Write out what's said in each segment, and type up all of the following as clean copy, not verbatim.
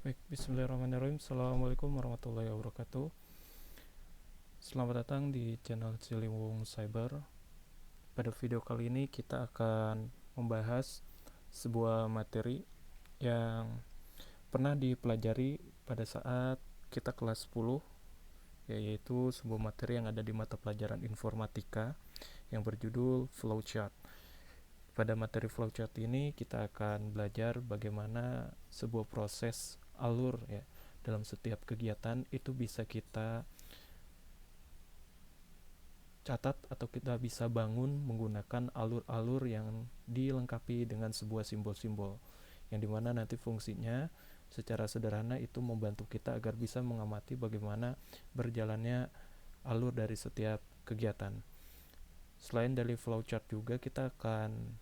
Baik, bismillahirrahmanirrahim. Assalamualaikum warahmatullahi wabarakatuh. Selamat datang di channel Ciliwung Cyber. Pada video kali ini kita akan membahas sebuah materi yang pernah dipelajari pada saat kita kelas 10, yaitu sebuah materi yang ada di mata pelajaran informatika yang berjudul flowchart. Pada materi flowchart ini kita akan belajar bagaimana sebuah proses alur ya dalam setiap kegiatan itu bisa kita catat atau kita bisa bangun menggunakan alur-alur yang dilengkapi dengan sebuah simbol-simbol yang dimana nanti fungsinya secara sederhana itu membantu kita agar bisa mengamati bagaimana berjalannya alur dari setiap kegiatan. Selain dari flowchart juga kita akan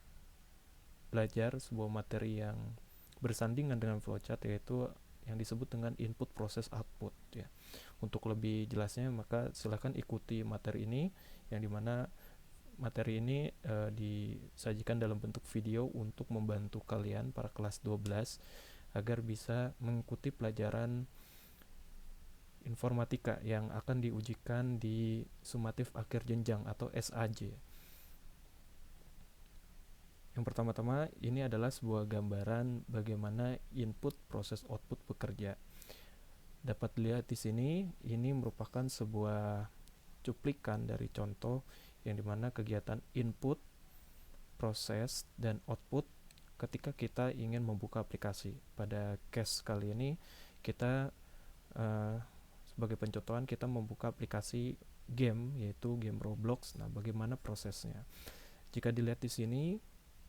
belajar sebuah materi yang bersandingan dengan flowchart, yaitu yang disebut dengan input proses output ya. Untuk lebih jelasnya maka silahkan ikuti materi ini, yang dimana materi ini disajikan dalam bentuk video untuk membantu kalian para kelas 12 agar bisa mengikuti pelajaran informatika yang akan diujikan di sumatif akhir jenjang atau SAJ. Yang pertama-tama ini adalah sebuah gambaran bagaimana input proses output bekerja. Dapat dilihat di sini, ini merupakan sebuah cuplikan dari contoh yang dimana kegiatan input, proses, dan output ketika kita ingin membuka aplikasi. Pada case kali ini kita sebagai pencontohan kita membuka aplikasi game, yaitu game Roblox. Nah, bagaimana prosesnya? Jika dilihat di sini,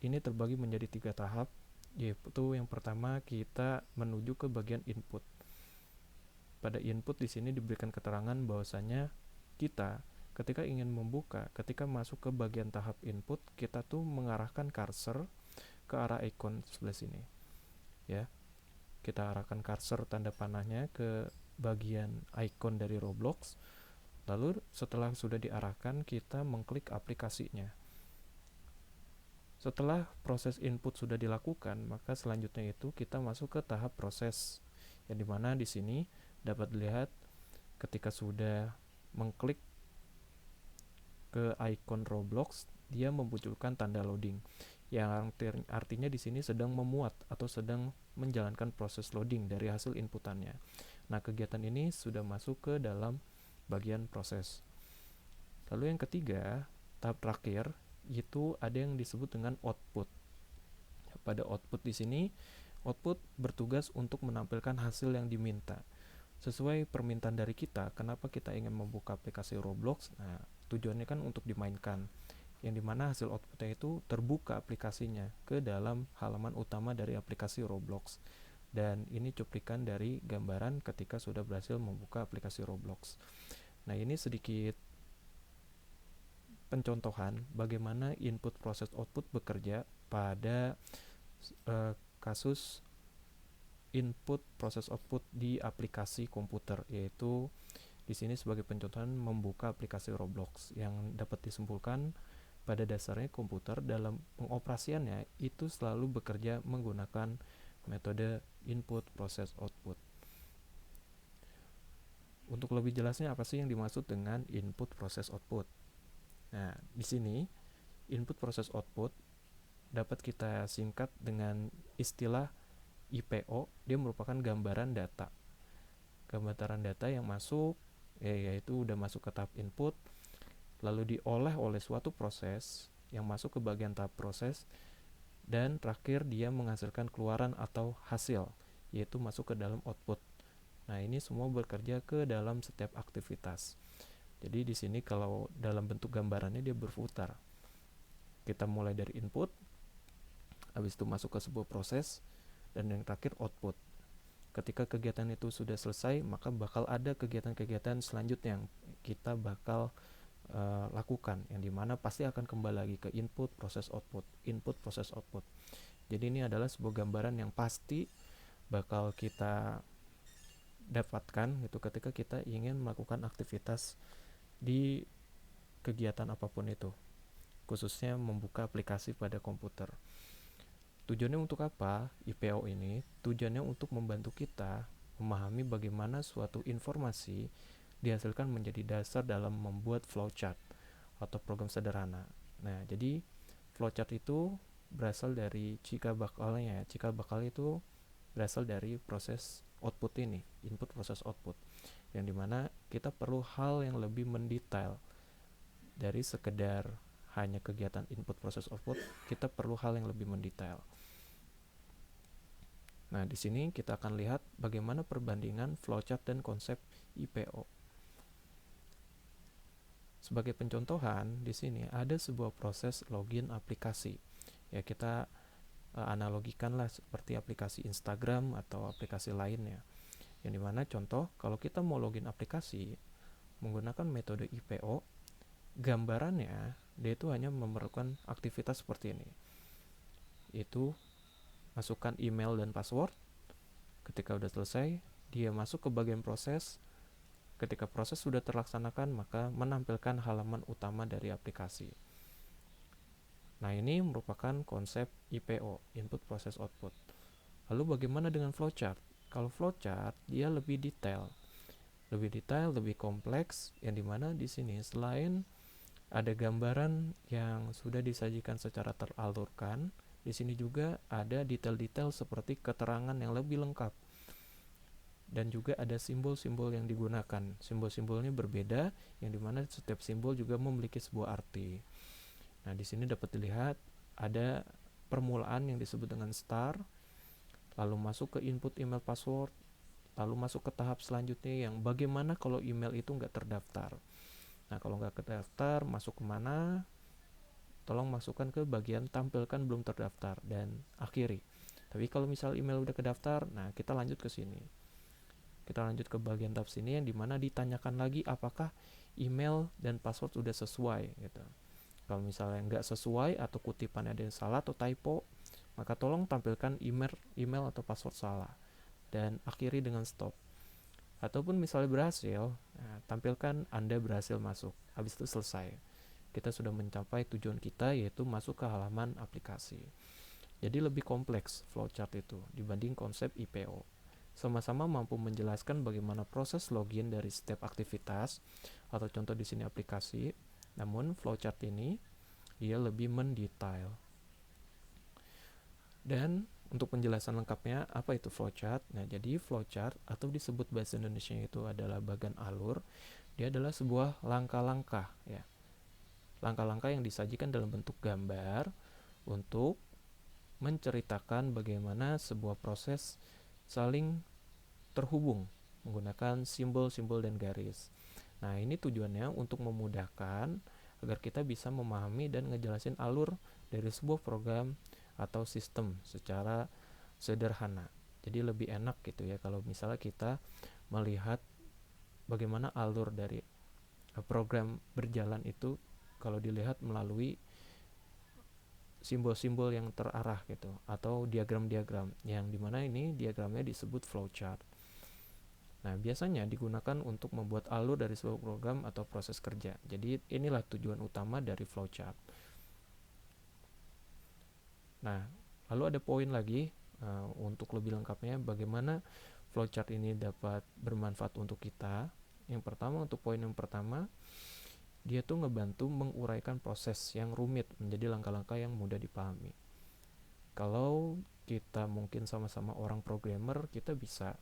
ini terbagi menjadi 3 tahap, yaitu yang pertama kita menuju ke bagian input. Pada input di sini diberikan keterangan bahwasanya kita ketika ingin membuka, ketika masuk ke bagian tahap input, kita tuh mengarahkan cursor ke arah icon sebelah sini. Ya. Kita arahkan cursor tanda panahnya ke bagian icon dari Roblox. Lalu setelah sudah diarahkan, kita mengklik aplikasinya. Setelah proses input sudah dilakukan, maka selanjutnya itu kita masuk ke tahap proses, yang dimana di sini dapat dilihat ketika sudah mengklik ke icon Roblox, dia memunculkan tanda loading, yang artinya di sini sedang memuat atau sedang menjalankan proses loading dari hasil inputannya. Nah, kegiatan ini sudah masuk ke dalam bagian proses. Lalu yang ketiga, tahap terakhir, itu ada yang disebut dengan output. Pada output di sini, output bertugas untuk menampilkan hasil yang diminta sesuai permintaan dari kita. Kenapa kita ingin membuka aplikasi Roblox? Nah, tujuannya kan untuk dimainkan, yang dimana hasil outputnya itu terbuka aplikasinya ke dalam halaman utama dari aplikasi Roblox. Dan ini cuplikan dari gambaran ketika sudah berhasil membuka aplikasi Roblox. Nah, ini sedikit pencontohan bagaimana input proses output bekerja pada kasus input proses output di aplikasi komputer, yaitu di sini sebagai pencontohan membuka aplikasi Roblox, yang dapat disimpulkan pada dasarnya komputer dalam pengoperasiannya itu selalu bekerja menggunakan metode input proses output. Untuk lebih jelasnya apa sih yang dimaksud dengan input proses output? Nah, di sini input proses output dapat kita singkat dengan istilah IPO. Dia merupakan gambaran data. Gambaran data yang masuk, yaitu udah masuk ke tahap input, lalu diolah oleh suatu proses yang masuk ke bagian tahap proses, dan terakhir dia menghasilkan keluaran atau hasil, yaitu masuk ke dalam output. Nah, ini semua bekerja ke dalam setiap aktivitas. Jadi di sini kalau dalam bentuk gambarannya dia berputar. Kita mulai dari input, habis itu masuk ke sebuah proses, dan yang terakhir output. Ketika kegiatan itu sudah selesai, maka bakal ada kegiatan-kegiatan selanjutnya yang kita bakal lakukan, yang dimana pasti akan kembali lagi ke input proses output, input proses output. Jadi ini adalah sebuah gambaran yang pasti bakal kita dapatkan gitu ketika kita ingin melakukan aktivitas di kegiatan apapun itu, khususnya membuka aplikasi pada komputer. Tujuannya untuk apa? IPO ini tujuannya untuk membantu kita memahami bagaimana suatu informasi dihasilkan menjadi dasar dalam membuat flowchart atau program sederhana. Nah, jadi flowchart itu berasal dari cikal bakalnya. Cikal bakal itu berasal dari proses output ini, input proses output, yang dimana kita perlu hal yang lebih mendetail dari sekedar hanya kegiatan input proses output. Kita perlu hal yang lebih mendetail. Nah, di sini kita akan lihat bagaimana perbandingan flowchart dan konsep IPO. Sebagai pencontohan, di sini ada sebuah proses login aplikasi. Ya, kita analogikanlah seperti aplikasi Instagram atau aplikasi lainnya. Yang dimana contoh, kalau kita mau login aplikasi menggunakan metode IPO, gambarannya dia itu hanya memerlukan aktivitas seperti ini. Itu masukkan email dan password. Ketika sudah selesai, dia masuk ke bagian proses. Ketika proses sudah terlaksanakan, maka menampilkan halaman utama dari aplikasi. Nah, ini merupakan konsep IPO, input process output. Lalu bagaimana dengan flowchart? Kalau flowchart, dia lebih detail, lebih kompleks, yang dimana di sini selain ada gambaran yang sudah disajikan secara teralurkan, di sini juga ada detail-detail seperti keterangan yang lebih lengkap. Dan juga ada simbol-simbol yang digunakan. Simbol-simbolnya berbeda, yang dimana setiap simbol juga memiliki sebuah arti. Nah, di sini dapat dilihat ada permulaan yang disebut dengan star, lalu masuk ke input email password, lalu masuk ke tahap selanjutnya yang bagaimana kalau email itu nggak terdaftar. Nah, kalau nggak terdaftar, masuk kemana? Tolong masukkan ke bagian tampilkan belum terdaftar dan akhiri. Tapi kalau misal email udah kedaftar, nah kita lanjut ke sini. Kita lanjut ke bagian tab sini yang dimana ditanyakan lagi apakah email dan password sudah sesuai gitu. Kalau misalnya nggak sesuai atau kutipan ada yang salah atau typo, maka tolong tampilkan email atau password salah dan akhiri dengan stop. Ataupun misalnya berhasil, nah, tampilkan Anda berhasil masuk. Habis itu selesai. Kita sudah mencapai tujuan kita, yaitu masuk ke halaman aplikasi. Jadi lebih kompleks flowchart itu dibanding konsep IPO. Sama-sama mampu menjelaskan bagaimana proses login dari setiap aktivitas atau contoh di sini aplikasi. Namun flowchart ini dia lebih mendetail. Dan untuk penjelasan lengkapnya, apa itu flowchart? Nah, jadi flowchart atau disebut bahasa Indonesia itu adalah bagan alur. Dia adalah sebuah langkah-langkah ya. Langkah-langkah yang disajikan dalam bentuk gambar untuk menceritakan bagaimana sebuah proses saling terhubung menggunakan simbol-simbol dan garis. Nah, ini tujuannya untuk memudahkan agar kita bisa memahami dan ngejelasin alur dari sebuah program atau sistem secara sederhana. Jadi lebih enak gitu ya kalau misalnya kita melihat bagaimana alur dari program berjalan itu kalau dilihat melalui simbol-simbol yang terarah gitu atau diagram-diagram yang dimana ini diagramnya disebut flowchart. Nah, biasanya digunakan untuk membuat alur dari sebuah program atau proses kerja. Jadi inilah tujuan utama dari flowchart. Nah, lalu ada poin lagi untuk lebih lengkapnya bagaimana flowchart ini dapat bermanfaat untuk kita. Yang pertama, untuk poin yang pertama, dia tuh ngebantu menguraikan proses yang rumit menjadi langkah-langkah yang mudah dipahami. Kalau kita mungkin sama-sama orang programmer, kita bisa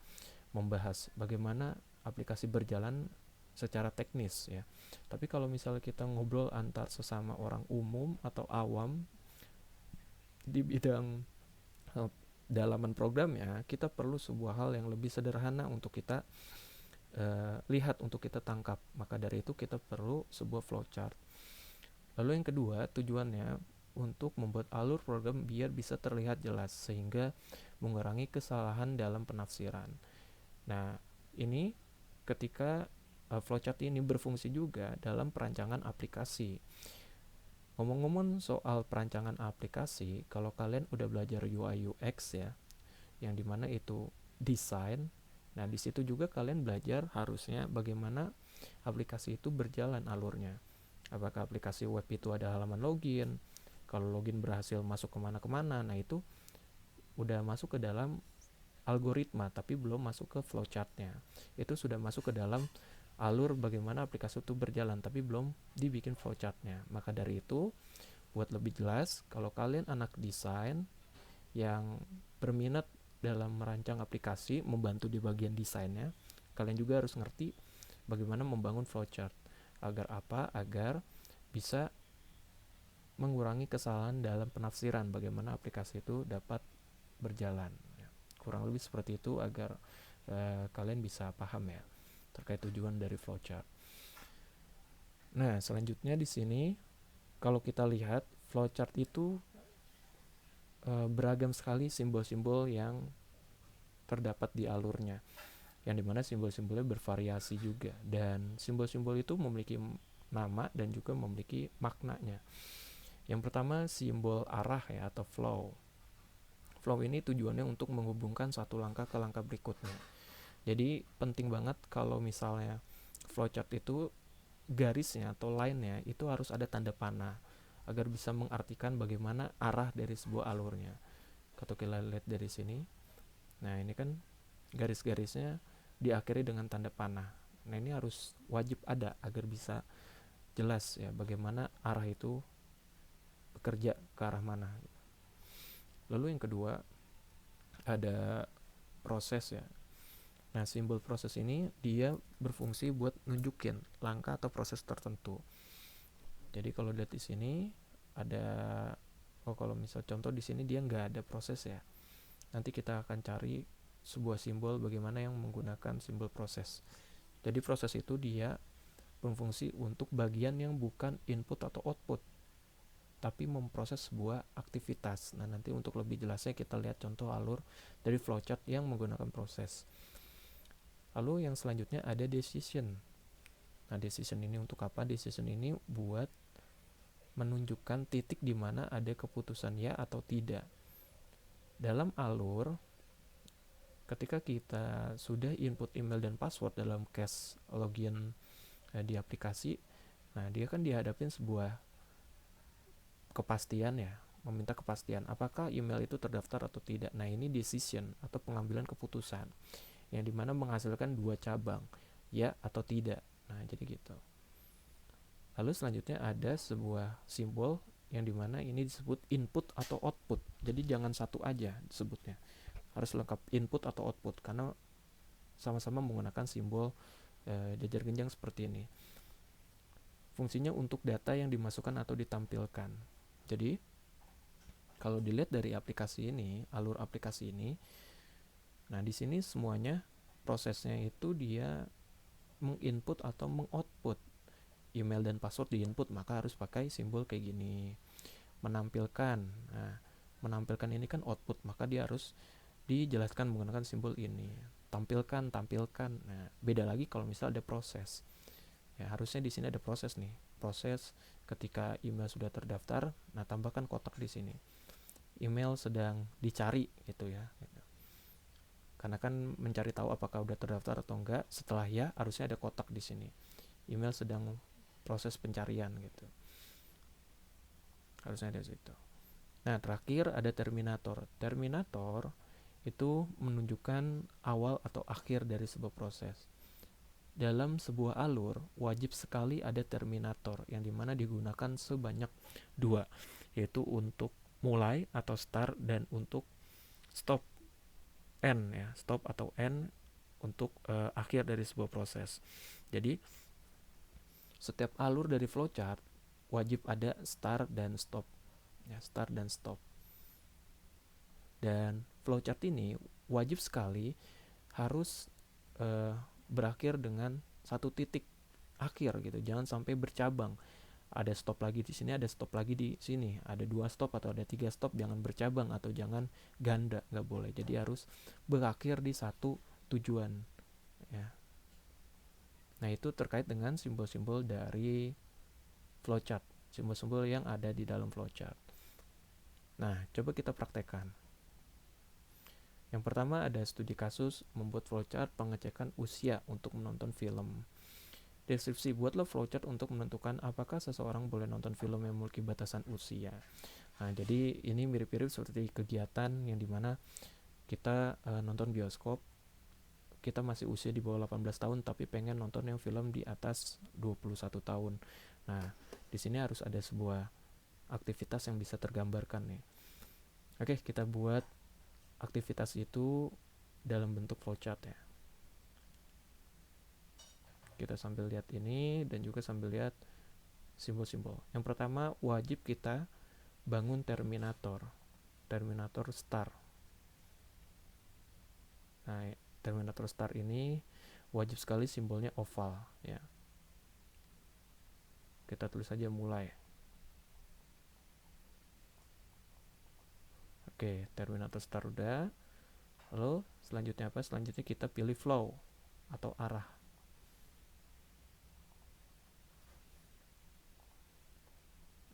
membahas bagaimana aplikasi berjalan secara teknis ya. Tapi kalau misalnya kita ngobrol antar sesama orang umum atau awam di bidang dalaman program ya, kita perlu sebuah hal yang lebih sederhana untuk kita lihat, untuk kita tangkap. Maka dari itu kita perlu sebuah flowchart. Lalu yang kedua, tujuannya untuk membuat alur program biar bisa terlihat jelas sehingga mengurangi kesalahan dalam penafsiran. Nah, ini ketika flowchart ini berfungsi juga dalam perancangan aplikasi. Ngomong-ngomong soal perancangan aplikasi, kalau kalian udah belajar UI UX ya, yang dimana itu desain. Nah, di situ juga kalian belajar harusnya bagaimana aplikasi itu berjalan alurnya. Apakah aplikasi web itu ada halaman login? Kalau login berhasil masuk kemana-kemana? Nah, itu udah masuk ke dalam algoritma tapi belum masuk ke flowchartnya. Itu sudah masuk ke dalam alur bagaimana aplikasi itu berjalan tapi belum dibikin flowchartnya. Maka dari itu, buat lebih jelas, kalau kalian anak desain yang berminat dalam merancang aplikasi, membantu di bagian desainnya, kalian juga harus ngerti bagaimana membangun flowchart. Agar apa? Agar bisa mengurangi kesalahan dalam penafsiran bagaimana aplikasi itu dapat berjalan. Kurang lebih seperti itu agar kalian bisa paham ya terkait tujuan dari flowchart. Nah, selanjutnya di sini kalau kita lihat flowchart itu beragam sekali simbol-simbol yang terdapat di alurnya, yang dimana simbol-simbolnya bervariasi juga, dan simbol-simbol itu memiliki nama dan juga memiliki maknanya. Yang pertama simbol arah ya, atau flow. Flow ini tujuannya untuk menghubungkan satu langkah ke langkah berikutnya. Jadi penting banget kalau misalnya flowchart itu garisnya atau line-nya itu harus ada tanda panah agar bisa mengartikan bagaimana arah dari sebuah alurnya. Kalau kita lihat dari sini, nah ini kan garis-garisnya diakhiri dengan tanda panah. Nah ini harus wajib ada agar bisa jelas ya bagaimana arah itu bekerja ke arah mana. Lalu yang kedua ada proses ya. Nah simbol proses ini dia berfungsi buat nunjukin langkah atau proses tertentu. Jadi kalau lihat di sini ada, kalau misal contoh di sini dia nggak ada proses ya. Nanti kita akan cari sebuah simbol bagaimana yang menggunakan simbol proses. Jadi proses itu dia berfungsi untuk bagian yang bukan input atau output, tapi memproses sebuah aktivitas. Nah nanti untuk lebih jelasnya kita lihat contoh alur dari flowchart yang menggunakan proses. Lalu yang selanjutnya ada decision. Nah decision ini untuk apa? Decision ini buat menunjukkan titik di mana ada keputusan ya atau tidak. Dalam alur, ketika kita sudah input email dan password dalam case login di aplikasi, nah dia kan dihadapin sebuah kepastian ya, meminta kepastian apakah email itu terdaftar atau tidak. Nah ini decision atau pengambilan keputusan yang dimana menghasilkan dua cabang, ya atau tidak. Nah jadi gitu. Lalu selanjutnya ada sebuah simbol yang dimana ini disebut input atau output. Jadi jangan satu aja disebutnya, harus lengkap input atau output karena sama-sama menggunakan simbol jajar genjang seperti ini. Fungsinya untuk data yang dimasukkan atau ditampilkan. Jadi kalau dilihat dari aplikasi ini, alur aplikasi ini, nah di sini semuanya prosesnya itu dia menginput atau mengoutput. Email dan password diinput, maka harus pakai simbol kayak gini. Menampilkan, nah menampilkan ini kan output, maka dia harus dijelaskan menggunakan simbol ini. Tampilkan. Nah beda lagi kalau misal ada proses. Ya harusnya di sini ada proses nih. Proses ketika email sudah terdaftar, nah tambahkan kotak di sini. Email sedang dicari gitu ya. Karena kan mencari tahu apakah udah terdaftar atau enggak. Setelah ya harusnya ada kotak di sini. Email sedang proses pencarian gitu. Harusnya ada situ. Nah, terakhir ada terminator. Terminator itu menunjukkan awal atau akhir dari sebuah proses. Dalam sebuah alur, wajib sekali ada terminator yang dimana digunakan sebanyak dua, yaitu untuk mulai atau start dan untuk stop, end ya, stop atau end untuk akhir dari sebuah proses. Jadi setiap alur dari flowchart wajib ada start dan stop ya, start dan stop. Dan flowchart ini wajib sekali harus berakhir dengan satu titik akhir gitu, jangan sampai bercabang. Ada stop lagi di sini, ada stop lagi di sini, ada 2 stop atau ada 3 stop, jangan bercabang atau jangan ganda, nggak boleh. Jadi harus berakhir di satu tujuan ya. Nah itu terkait dengan simbol-simbol dari flowchart, simbol-simbol yang ada di dalam flowchart. Nah coba kita praktekkan. Yang pertama ada studi kasus membuat flowchart pengecekan usia untuk menonton film. Deskripsi, buatlah flowchart untuk menentukan apakah seseorang boleh nonton film yang memiliki batasan usia. Nah, jadi ini mirip-mirip seperti kegiatan yang dimana kita nonton bioskop, kita masih usia di bawah 18 tahun tapi pengen nonton yang film di atas 21 tahun. Nah, di sini harus ada sebuah aktivitas yang bisa tergambarkan nih. Oke, kita buat aktivitas itu dalam bentuk flowchart ya. Kita sambil lihat ini dan juga sambil lihat simbol-simbol. Yang pertama, wajib kita bangun terminator star. Nah, terminator star ini wajib sekali simbolnya oval ya. Kita tulis saja mulai. Oke, terminator star udah. Lalu selanjutnya apa? Selanjutnya kita pilih flow atau arah.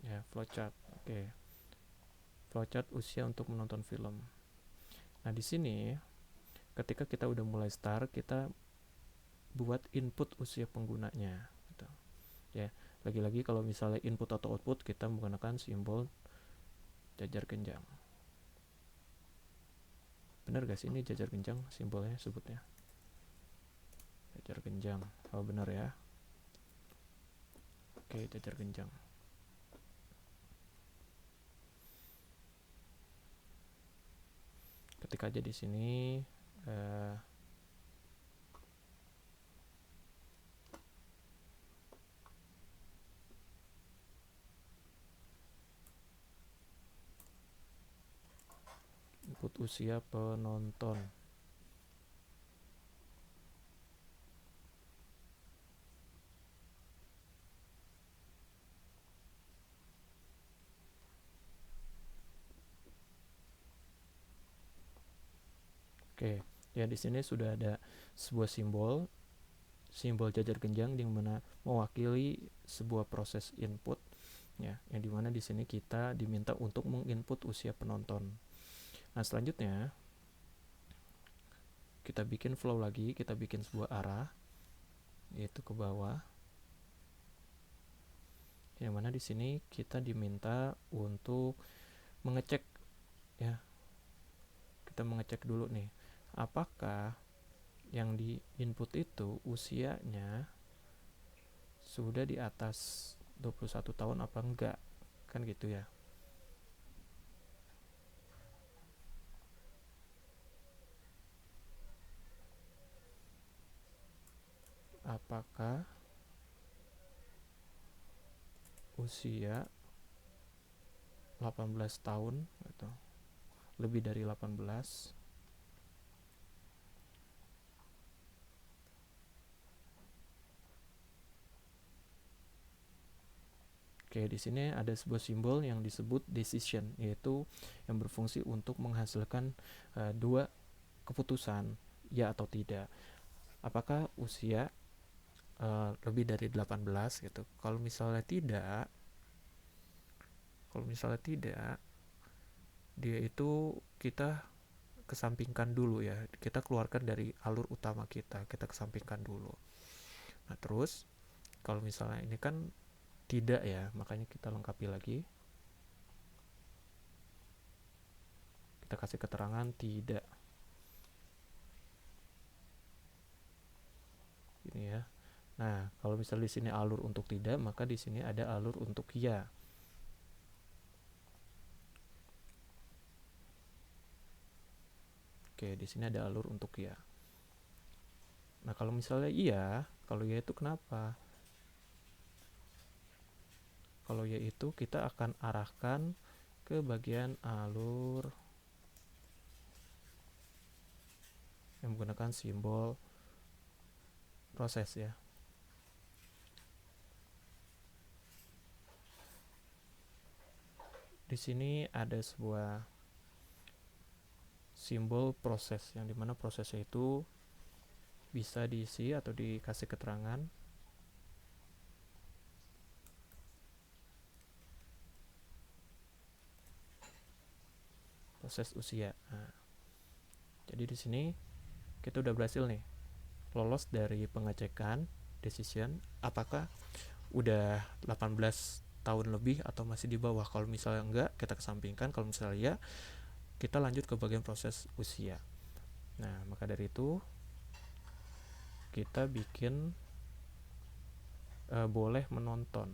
Ya, flowchart. Oke. Flowchart usia untuk menonton film. Nah, di sini ketika kita udah mulai start, kita buat input usia penggunanya gitu. Ya, lagi-lagi kalau misalnya input atau output kita menggunakan simbol jajar genjang. Benar gak sih ini jajar genjang simbolnya sebutnya? Jajar genjang. Oh, benar ya. Oke, jajar genjang. Ketik aja di sini input usia penonton. Oke, ya di sini sudah ada sebuah simbol jajar genjang yang mana mewakili sebuah proses input ya, yang dimana di sini kita diminta untuk menginput usia penonton. Nah, selanjutnya kita bikin flow lagi, kita bikin sebuah arah yaitu ke bawah, yang mana di sini kita diminta untuk mengecek ya, kita mengecek dulu nih apakah yang di input itu usianya sudah di atas 21 tahun apa enggak, kan gitu ya. Apakah usia 18 tahun gitu, lebih dari 18. Oke, di sini ada sebuah simbol yang disebut decision, yaitu yang berfungsi untuk menghasilkan dua keputusan, ya atau tidak. Apakah usia lebih dari 18 gitu. Kalau misalnya tidak, dia itu kita kesampingkan dulu ya. Kita keluarkan dari alur utama kita kesampingkan dulu. Nah, terus kalau misalnya ini kan tidak ya, makanya kita lengkapi lagi. Kita kasih keterangan tidak. Ini ya. Nah, kalau misalnya di sini alur untuk tidak, maka di sini ada alur untuk ya. Oke, di sini ada alur untuk ya. Nah, kalau misalnya iya, kalau ya itu kenapa? Kalau ya itu kita akan arahkan ke bagian alur yang menggunakan simbol proses ya. Di sini ada sebuah simbol proses yang dimana prosesnya itu bisa diisi atau dikasih keterangan. Proses usia. Nah, jadi di sini kita udah berhasil nih lolos dari pengecekan decision apakah udah 18 tahun lebih atau masih di bawah. Kalau misalnya enggak, kita kesampingkan. Kalau misalnya ya, kita lanjut ke bagian proses usia. Nah, maka dari itu kita bikin boleh menonton.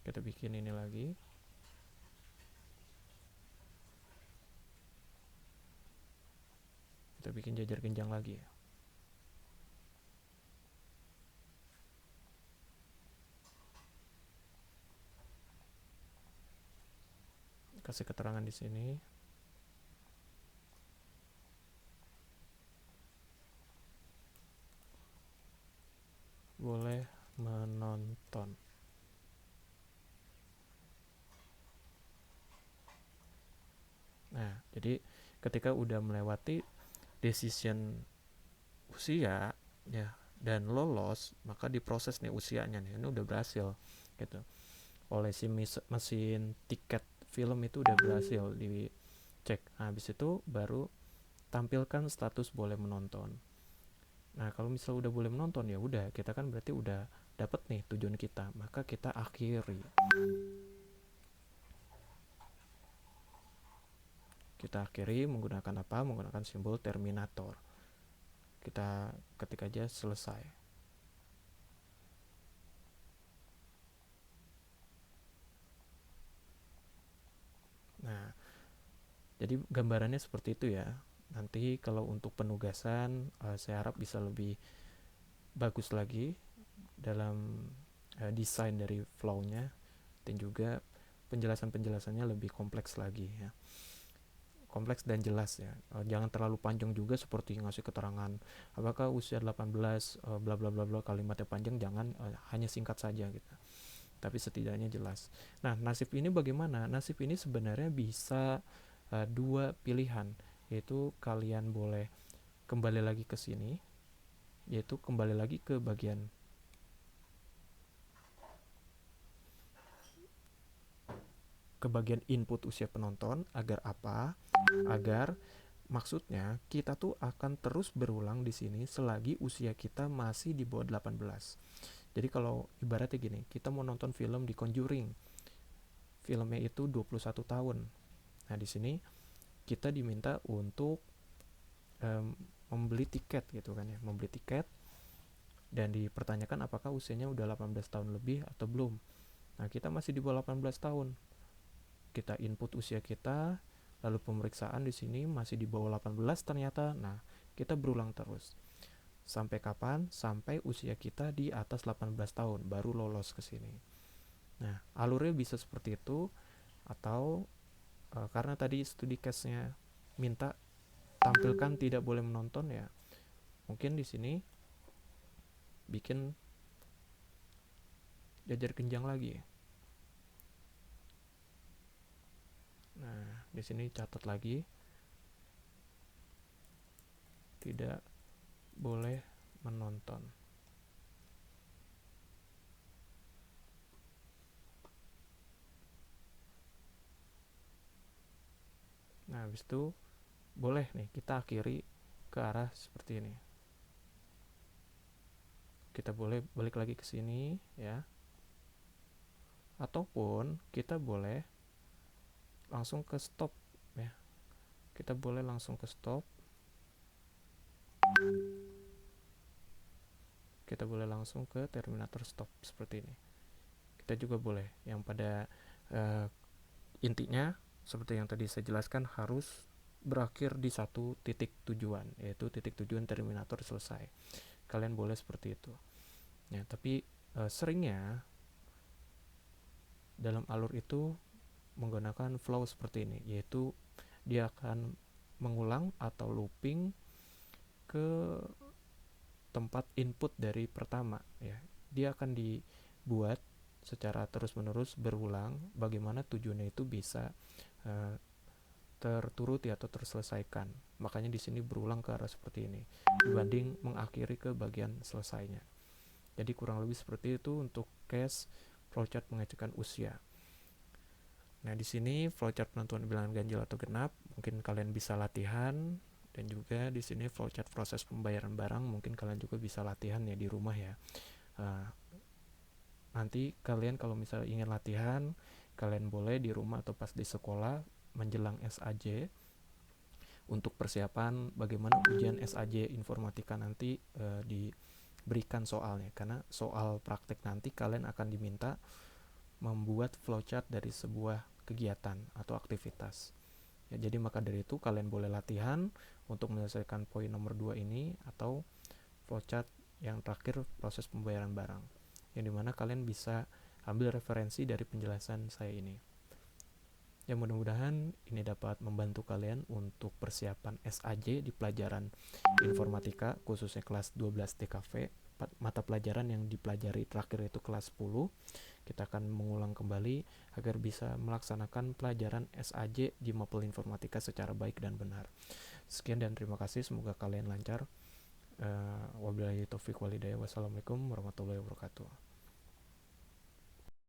Kita bikin ini lagi. Kita bikin jajar genjang lagi ya. Kasih keterangan di sini. Boleh menonton. Nah, jadi ketika udah melewati decision usia ya dan lolos, maka diproses nih usianya nih, ini udah berhasil gitu. Oleh si mesin tiket film itu udah berhasil dicek. Nah, habis itu baru tampilkan status boleh menonton. Nah, kalau misalnya udah boleh menonton ya udah, kita kan berarti udah dapat nih tujuan kita, maka kita akhiri. Kita akhiri menggunakan apa? Menggunakan simbol terminator. Kita ketik aja selesai. Nah, jadi gambarannya seperti itu ya. Nanti kalau untuk penugasan, saya harap bisa lebih bagus lagi dalam desain dari flow-nya, dan juga penjelasannya lebih kompleks lagi ya. Kompleks dan jelas ya. Jangan terlalu panjang juga seperti ngasih keterangan apakah usia 18 bla bla bla bla, kalimatnya panjang, jangan, hanya singkat saja gitu. Tapi setidaknya jelas. Nah, nasib ini bagaimana? Nasib ini sebenarnya bisa dua pilihan, yaitu kalian boleh kembali lagi ke sini, yaitu kembali lagi ke bagian input usia penonton. Agar apa? Agar maksudnya kita tuh akan terus berulang di sini selagi usia kita masih di bawah 18. Jadi kalau ibaratnya gini, kita mau nonton film di Conjuring, filmnya itu 21 tahun. Nah, di sini kita diminta untuk membeli tiket gitu kan ya, membeli tiket, dan dipertanyakan apakah usianya udah 18 tahun lebih atau belum. Nah, kita masih di bawah 18 tahun. Kita input usia kita, lalu pemeriksaan di sini masih di bawah 18 ternyata. Nah, kita berulang terus. Sampai kapan? Sampai usia kita di atas 18 tahun baru lolos ke sini. Nah, alurnya bisa seperti itu, atau karena tadi studi case-nya minta tampilkan tidak boleh menonton ya, mungkin di sini bikin jajar genjang lagi. Nah, di sini catat lagi tidak boleh menonton. Nah, habis itu boleh nih kita akhiri ke arah seperti ini. Kita boleh balik lagi ke sini ya. Ataupun kita boleh langsung ke stop ya. Kita boleh langsung ke stop. Kita boleh langsung ke terminator stop seperti ini. Kita juga boleh yang pada intinya seperti yang tadi saya jelaskan, harus berakhir di satu titik tujuan, yaitu titik tujuan terminator selesai. Kalian boleh seperti itu ya, tapi seringnya dalam alur itu menggunakan flow seperti ini, yaitu dia akan mengulang atau looping ke tempat input dari pertama ya. Dia akan dibuat secara terus-menerus berulang, bagaimana tujuannya itu bisa terturuti atau terselesaikan. Makanya di sini berulang ke arah seperti ini dibanding mengakhiri ke bagian selesainya. Jadi kurang lebih seperti itu untuk case flowchart pengecekan usia. Nah, di sini flowchart penentuan bilangan ganjil atau genap, mungkin kalian bisa latihan Dan juga di sini flowchart proses pembayaran barang, mungkin kalian juga bisa latihan ya di rumah ya. Nanti kalian kalau misalnya ingin latihan, kalian boleh di rumah atau pas di sekolah menjelang SAJ untuk persiapan bagaimana ujian SAJ informatika nanti diberikan soalnya, karena soal praktek nanti kalian akan diminta membuat flowchart dari sebuah kegiatan atau aktivitas. Ya, jadi maka dari itu kalian boleh latihan untuk menyelesaikan poin nomor 2 ini atau flowchart yang terakhir proses pembayaran barang, yang dimana kalian bisa ambil referensi dari penjelasan saya ini. Ya, mudah-mudahan ini dapat membantu kalian untuk persiapan SAJ di pelajaran informatika, khususnya kelas 12 TKV. Mata pelajaran yang dipelajari terakhir itu kelas 10. Kita akan mengulang kembali agar bisa melaksanakan pelajaran SAJ di Mapel Informatika secara baik dan benar. Sekian dan terima kasih, semoga kalian lancar. Wabillahi taufiq walhidayah. Wassalamualaikum warahmatullahi wabarakatuh.